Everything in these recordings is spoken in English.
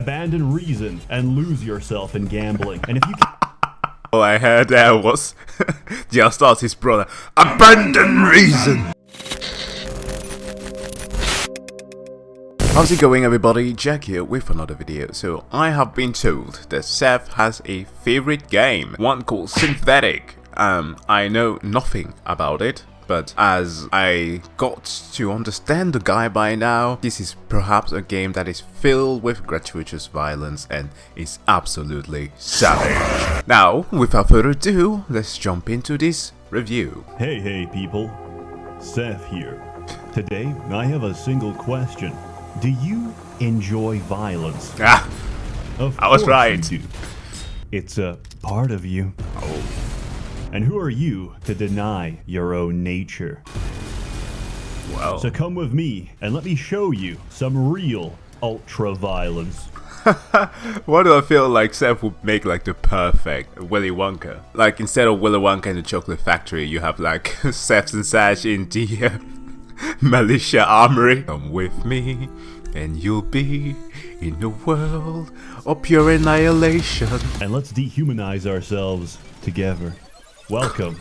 abandon reason and lose yourself in gambling. And if you All I heard there was just as his brother. Abandon reason! How's it going, everybody? Jack here with another video. So I have been told that Seth has a favorite game, one called Synthetik. I know nothing about it, but as I got to understand the guy by now, this is perhaps a game that is filled with gratuitous violence and is absolutely savage. Now, without further ado, let's jump into this review. Hey people, Seth here. Today I have a single question. Do you enjoy violence? Ah, I was right. You do. It's a part of you. Oh. And who are you to deny your own nature? Well. So come with me and let me show you some real ultra-violence. Why do I feel like Seth would make like the perfect Willy Wonka? Like instead of Willy Wonka in the chocolate factory, you have like SsethTzeentach in the militia armory. Come with me and you'll be in a world of pure annihilation. And let's dehumanize ourselves together. Welcome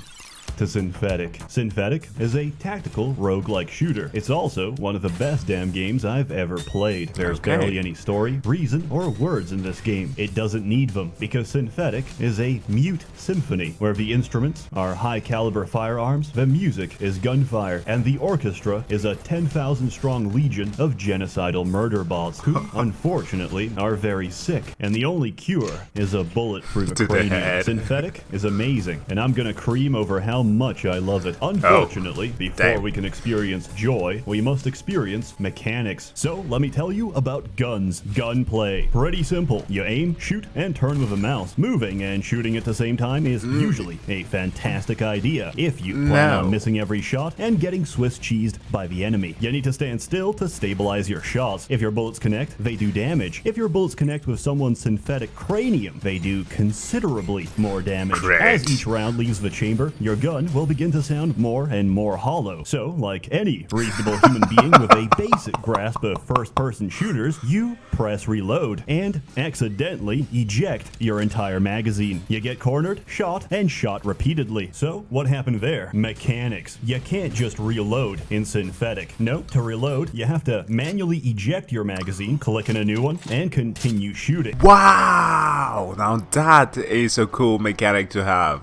to Synthetik. Synthetik is a tactical roguelike shooter. It's also one of the best damn games I've ever played. There's barely any story, reason, or words in this game. It doesn't need them, because Synthetik is a mute symphony, where the instruments are high-caliber firearms, the music is gunfire, and the orchestra is a 10,000 strong legion of genocidal murder bots, who, unfortunately, are very sick, and the only cure is a bullet through the cranium. Synthetik is amazing, and I'm gonna cream over how much I love it. Unfortunately, before we can experience joy, we must experience mechanics. So let me tell you about guns. Gunplay. Pretty simple. You aim, shoot, and turn with a mouse. Moving and shooting at the same time is usually a fantastic idea if you plan on missing every shot and getting Swiss cheesed by the enemy. You need to stand still to stabilize your shots. If your bullets connect, they do damage. If your bullets connect with someone's synthetic cranium, they do considerably more damage. As each round leaves the chamber, your gun will begin to sound more and more hollow. So, like any reasonable human being with a basic grasp of first-person shooters, you press reload and accidentally eject your entire magazine. You get cornered, shot, and shot repeatedly. So, what happened there? Mechanics. You can't just reload in Synthetik. No, to reload, you have to manually eject your magazine, click in a new one, and continue shooting. Wow! Now that is a cool mechanic to have.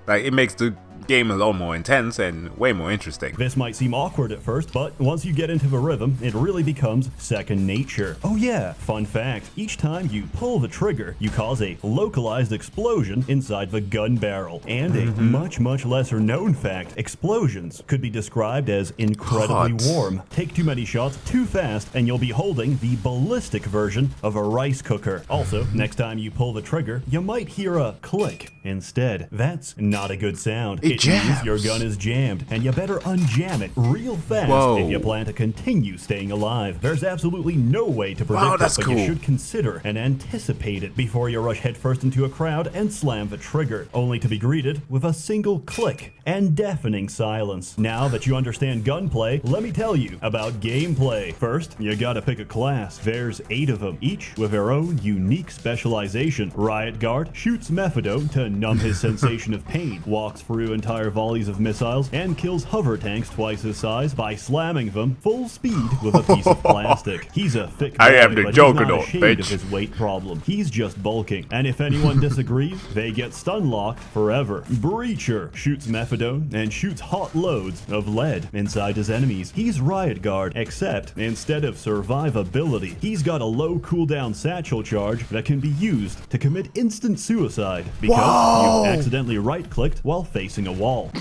Like, it makes the game a lot more intense and way more interesting. This might seem awkward at first, but once you get into the rhythm, it really becomes second nature. Oh yeah, fun fact, each time you pull the trigger, you cause a localized explosion inside the gun barrel. And a much lesser known fact, explosions could be described as incredibly warm. Take too many shots too fast and you'll be holding the ballistic version of a rice cooker. Also, next time you pull the trigger, you might hear a click instead. That's not a good sound. It means your gun is jammed, and you better unjam it real fast if you plan to continue staying alive. There's absolutely no way to predict it, but you should consider and anticipate it before you rush headfirst into a crowd and slam the trigger, only to be greeted with a single click and deafening silence. Now that you understand gunplay, let me tell you about gameplay. First, you gotta pick a class. There's 8 of them, each with their own unique specialization. Riot Guard shoots methadone to numb his sensation of pain, walks through entire volleys of missiles, and kills hover tanks twice his size by slamming them full speed with a piece of plastic. He's a thick boy, but he's not ashamed of his weight problem. He's just bulking. And if anyone disagrees, they get stun locked forever. Breacher shoots methadone and shoots hot loads of lead inside his enemies. He's Riot Guard, except instead of survivability, he's got a low cooldown satchel charge that can be used to commit instant suicide because you accidentally right-clicked while facing a wall.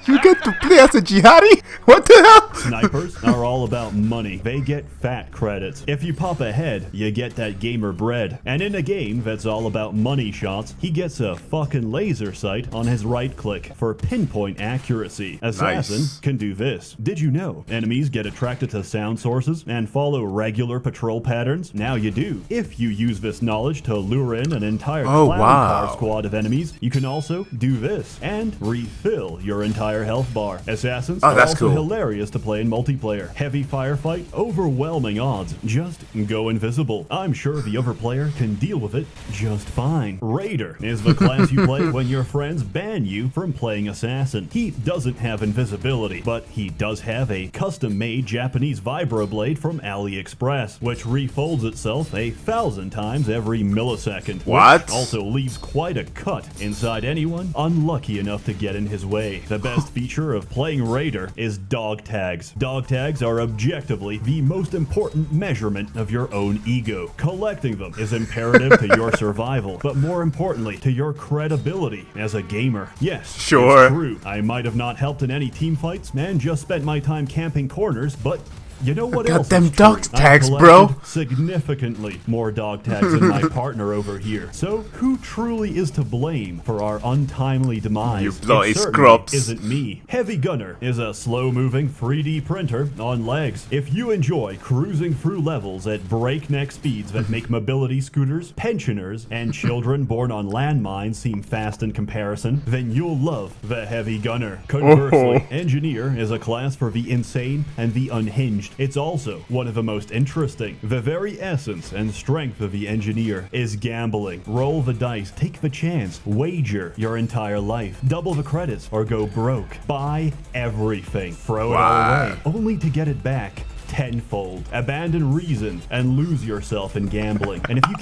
You get to play as a jihadi? What the hell? Snipers are all about money. They get fat credits. If you pop a head, you get that gamer bread. And in a game that's all about money shots, he gets a fucking laser sight on his right click for pinpoint accuracy. Assassin can do this. Did you know enemies get attracted to sound sources and follow regular patrol patterns? Now you do. If you use this knowledge to lure in an entire clown car squad of enemies, you can also do this and refill your entire entire health bar. Assassins Oh, are that's also cool. hilarious to play in multiplayer. Heavy firefight, overwhelming odds. Just go invisible. I'm sure the other player can deal with it just fine. Raider is the class you play when your friends ban you from playing Assassin. He doesn't have invisibility, but he does have a custom-made Japanese vibroblade from AliExpress, which refolds itself 1,000 times every millisecond. What? Which also leaves quite a cut inside anyone unlucky enough to get in his way. The best feature of playing Raider is dog tags. Dog tags are objectively the most important measurement of your own ego. Collecting them is imperative to your survival, but more importantly, to your credibility as a gamer. Yes, Sure. it's true. I might have not helped in any team fights and just spent my time camping corners, but you know what else Goddamn is true? dog tags, I've bro. collected significantly more dog tags than my partner over here. So who truly is to blame for our untimely demise? You bloody It certainly scrubs. isn't me. Heavy Gunner is a slow-moving 3D printer on legs. If you enjoy cruising through levels at breakneck speeds that make mobility scooters, pensioners, and children born on landmines seem fast in comparison, then you'll love the Heavy Gunner. Conversely, Engineer is a class for the insane and the unhinged. It's also one of the most interesting. The very essence and strength of the Engineer is gambling. Roll the dice, take the chance, wager your entire life, double the credits, or go broke. Buy everything, throw it all away, only to get it back tenfold. Abandon reason and lose yourself in gambling. And if you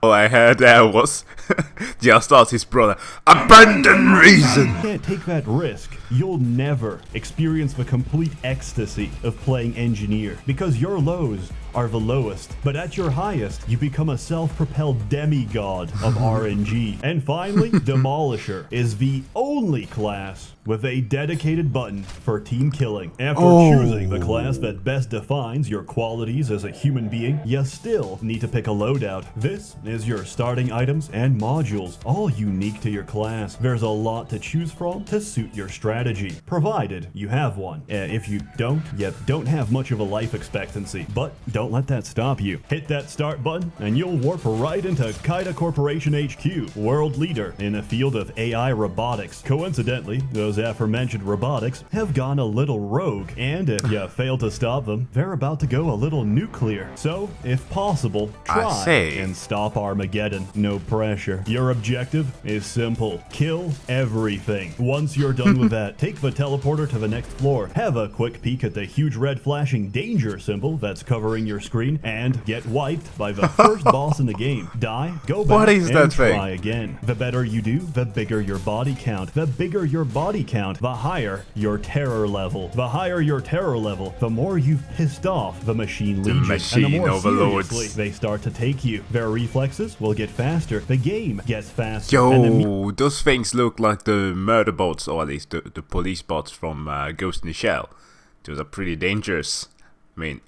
All I heard there was just ask his brother, abandon reason. can't take that risk, you'll never experience the complete ecstasy of playing Engineer, because your lows are the lowest, but at your highest, you become a self-propelled demigod of RNG. And finally, Demolisher is the only class with a dedicated button for team killing. After choosing the class that best defines your qualities as a human being, you still need to pick a loadout. This is your starting items and modules, all unique to your class. There's a lot to choose from to suit your strategy, provided you have one. If you don't, you don't have much of a life expectancy, but don't let that stop you. Hit that start button and you'll warp right into Kaida Corporation HQ, world leader in the field of AI robotics. Coincidentally, those aforementioned robotics have gone a little rogue, and if you fail to stop them, they're about to go a little nuclear. So, if possible, try and stop Armageddon. No pressure. Your objective is simple. Kill everything. Once you're done with that, take the teleporter to the next floor, have a quick peek at the huge red flashing danger symbol that's covering your screen, and get wiped by the first boss in the game. Die, go back, and try again. The better you do, the bigger your body count. The bigger your body count, the higher your terror level. The higher your terror level, the more you've pissed off the Machine Legion, and the more seriously they start to take you. Their reflexes will get faster, the game gets faster. Yo, those things look like the murder bots, or at least the police bots from Ghost in the Shell. Those are pretty dangerous. I mean,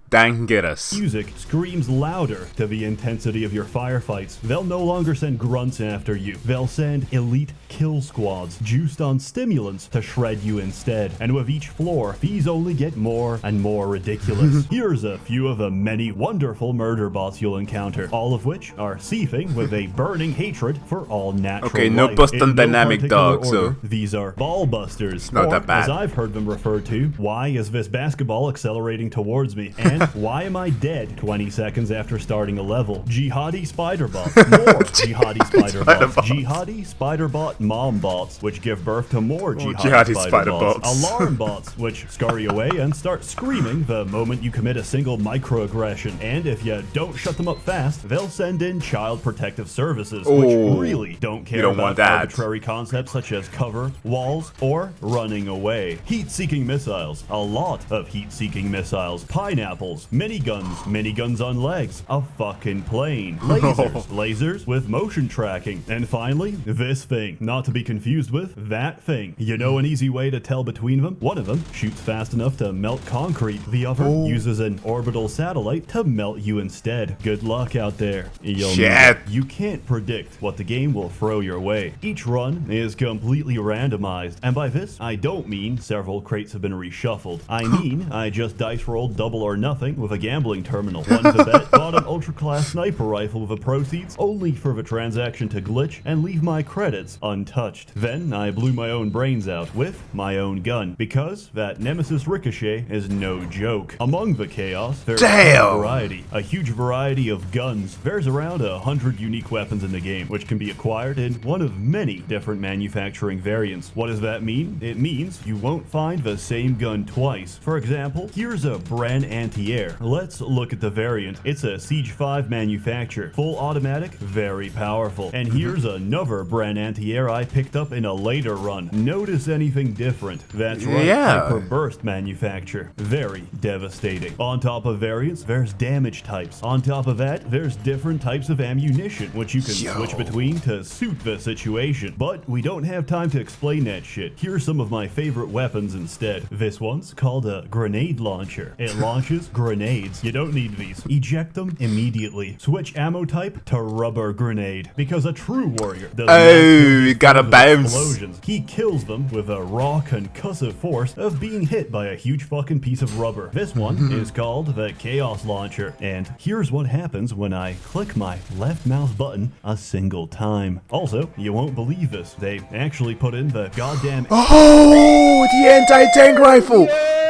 dangerous. Music screams louder to the intensity of your firefights. They'll no longer send grunts after you. They'll send elite kill squads juiced on stimulants to shred you instead. And with each floor, these only get more and more ridiculous. Here's a few of the many wonderful murder bots you'll encounter, all of which are seething with a burning hatred for all natural life. No Boston Dynamic dog, so these are ball busters. Not that bad. As I've heard them referred to, why is this basketball accelerating towards me? And why am I dead 20 seconds after starting a level? Jihadi spider bots. More jihadi spider bots. Jihadi spider bot mom bots, which give birth to more jihadi spider bots. Alarm bots, which scurry away and start screaming the moment you commit a single microaggression. And if you don't shut them up fast, they'll send in child protective services, which really don't care about arbitrary concepts such as cover, walls, or running away. Heat-seeking missiles. A lot of heat-seeking missiles. Pineapples. Miniguns on legs. A fucking plane. Lasers with motion tracking. And finally, this thing. Not to be confused with that thing. You know an easy way to tell between them? One of them shoots fast enough to melt concrete. The other uses an orbital satellite to melt you instead. Good luck out there. You can't predict what the game will throw your way. Each run is completely randomized. And by this, I don't mean several crates have been reshuffled. I mean, I just dice rolled double or nothing nothing with a gambling terminal. Won the bet, bought an ultra-class sniper rifle with the proceeds, only for the transaction to glitch and leave my credits untouched. Then I blew my own brains out with my own gun, because that Nemesis Ricochet is no joke. Among the chaos, there's a huge variety of guns. There's around 100 unique weapons in the game, which can be acquired in one of many different manufacturing variants. What does that mean? It means you won't find the same gun twice. For example, here's a Bren anti-air. Let's look at the variant. It's a Siege 5 manufacture. Full automatic, very powerful. And here's another Bren anti-air I picked up in a later run. Notice anything different? That's right, Hyper Burst manufacture. Very devastating. On top of variants, there's damage types. On top of that, there's different types of ammunition, which you can switch between to suit the situation. But we don't have time to explain that shit. Here's some of my favorite weapons instead. This one's called a grenade launcher. It launches grenades. You don't need these. Eject them immediately. Switch ammo type to rubber grenade, because a true warrior does you gotta bounce. Explosions. He kills them with a raw concussive force of being hit by a huge fucking piece of rubber. This one is called the Chaos Launcher, and here's what happens when I click my left mouse button a single time. Also, you won't believe this, they actually put in the goddamn the anti-tank rifle.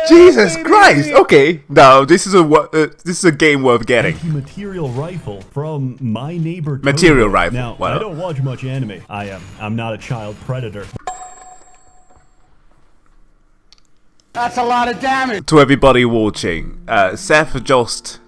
Jesus Christ! Okay, now this is a game worth getting. Material rifle from my neighbor. Material rifle. Now, I don't watch much anime. I'm not a child predator. That's a lot of damage. To everybody watching, Seth just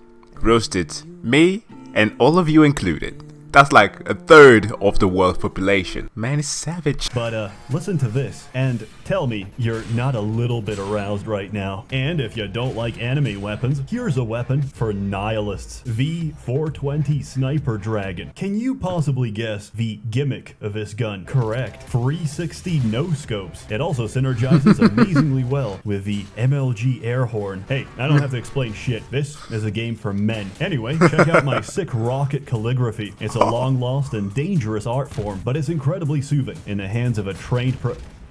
roasted me and all of you included. That's like a third of the world population. Man is savage. But listen to this and tell me you're not a little bit aroused right now. And if you don't like anime weapons, here's a weapon for nihilists. V420 Sniper Dragon. Can you possibly guess the gimmick of this gun? Correct. 360 no scopes. It also synergizes amazingly well with the MLG air horn. Hey, I don't have to explain shit. This is a game for men. Anyway, check out my sick rocket calligraphy. It's a long lost and dangerous art form, but it's incredibly soothing in the hands of a trained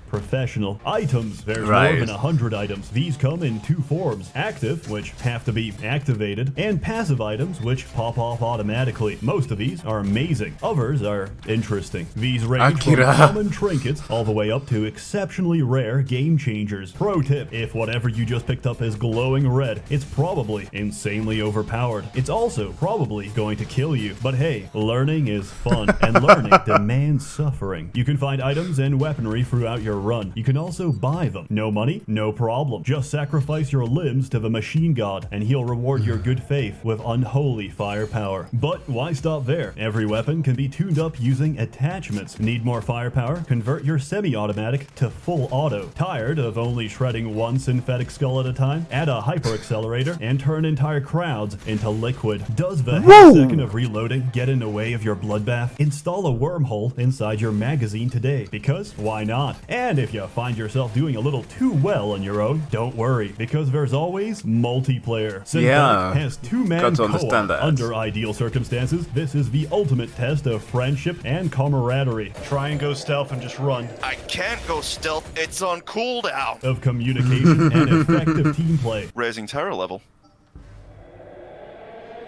professional. Items. There's more than 100 items. These come in two forms. Active, which have to be activated, and passive items, which pop off automatically. Most of these are amazing. Others are interesting. These range from common trinkets all the way up to exceptionally rare game changers. Pro tip, if whatever you just picked up is glowing red, it's probably insanely overpowered. It's also probably going to kill you. But hey, learning is fun, and learning demands suffering. You can find items and weaponry throughout your run. You can also buy them. No money? No problem. Just sacrifice your limbs to the machine god and he'll reward your good faith with unholy firepower. But why stop there? Every weapon can be tuned up using attachments. Need more firepower? Convert your semi-automatic to full auto. Tired of only shredding one synthetic skull at a time? Add a hyper accelerator and turn entire crowds into liquid. Does the half second of reloading get in the way of your bloodbath? Install a wormhole inside your magazine today, because why not? And if you find yourself doing a little too well on your own, don't worry, because there's always multiplayer. Synthetik has two-man co-op under ideal circumstances. This is the ultimate test of friendship and camaraderie. Try and go stealth and just run. I can't go stealth, it's on cooldown. Of communication and effective team play. Raising terror level.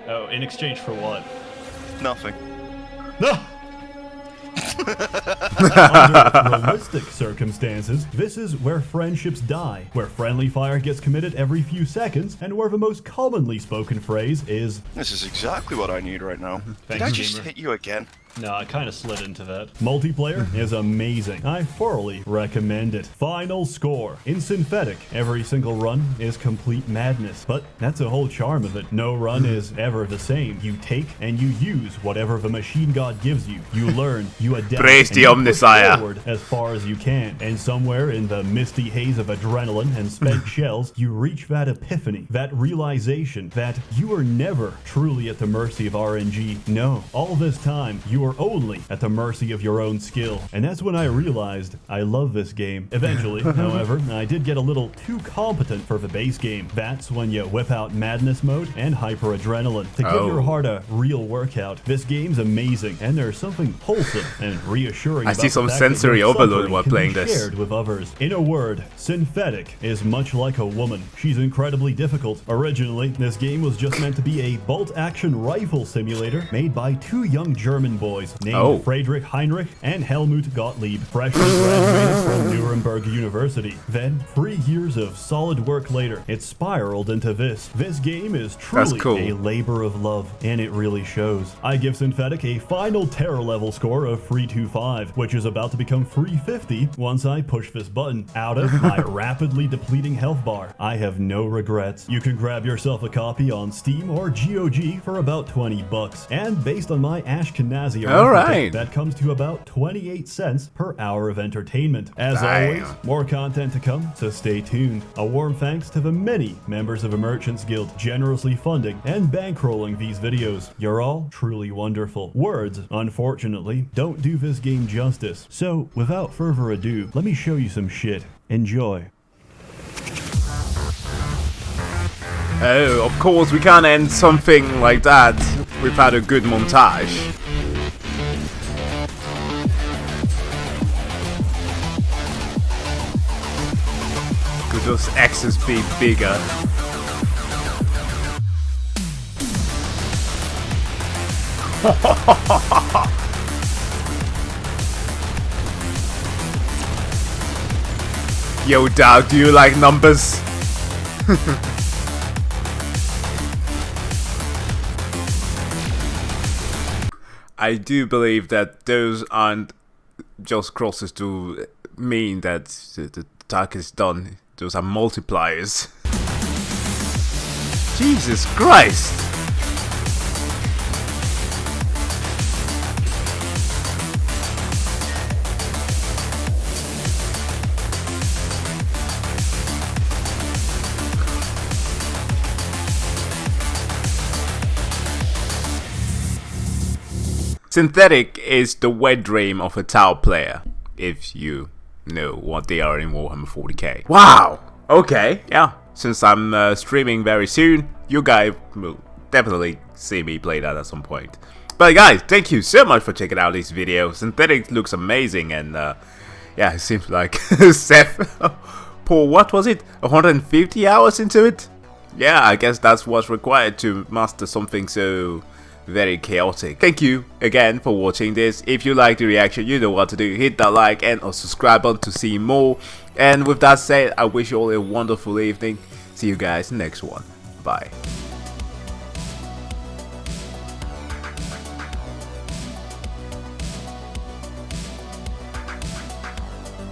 Oh, in exchange for what? Nothing. No! Under realistic circumstances, this is where friendships die, where friendly fire gets committed every few seconds, and where the most commonly spoken phrase is, "This is exactly what I need right now." Did I just hit you again? No, I kind of slid into that. Multiplayer is amazing. I thoroughly recommend it. Final score. In Synthetik, every single run is complete madness, but that's the whole charm of it. No run is ever the same. You take and you use whatever the machine god gives you. You learn, you adapt, Praise and the you push Omnissiah. forward as far as you can. And somewhere in the misty haze of adrenaline and spent shells, you reach that epiphany, that realization that you are never truly at the mercy of RNG. No, all this time, you are only at the mercy of your own skill. And that's when I realized I love this game. Eventually, however, I did get a little too competent for the base game. That's when you whip out madness mode and hyper adrenaline to give your heart a real workout. This game's amazing, and there's something wholesome and and reassuring. I about see the some fact that sensory your overload suffering while can playing be this. shared with others. In a word, Synthetik is much like a woman. She's incredibly difficult. Originally, this game was just meant to be a bolt-action rifle simulator made by two young German boys named Friedrich Heinrich and Helmut Gottlieb, freshly graduated from Nuremberg University. Then, 3 years of solid work later, it spiraled into this. This game is truly a labor of love, and it really shows. I give Synthetik a final terror level score of 325, which is about to become 350 once I push this button out of my rapidly depleting health bar. I have no regrets. You can grab yourself a copy on Steam or GOG for about 20 bucks, and based on my Ashkenazi arithmetic, that comes to about 28 cents per hour of entertainment. As always, more content to come, so stay tuned. A warm thanks to the many members of the Merchants Guild generously funding and bankrolling these videos. You're all truly wonderful. Words, unfortunately, don't do this game justice. So, without further ado, let me show you some shit. Enjoy. Oh, of course, we can't end something like that without a good montage. Could those X's be bigger? Yo, Dow, do you like numbers? I do believe that those aren't just crosses to mean that the attack is done. Those are multipliers. Jesus Christ! Synthetik is the wet dream of a Tau player, if you know what they are in Warhammer 40k. Wow! Okay, yeah. Since I'm streaming very soon, you guys will definitely see me play that at some point. But guys, thank you so much for checking out this video. Synthetik looks amazing, and yeah, it seems like Seth, Paul, what was it? 150 hours into it? Yeah, I guess that's what's required to master something so very chaotic. Thank you again for watching this. If you like the reaction, you know what to do. Hit that like and or subscribe button to see more. And with that said, I wish you all a wonderful evening. See you guys next one. Bye.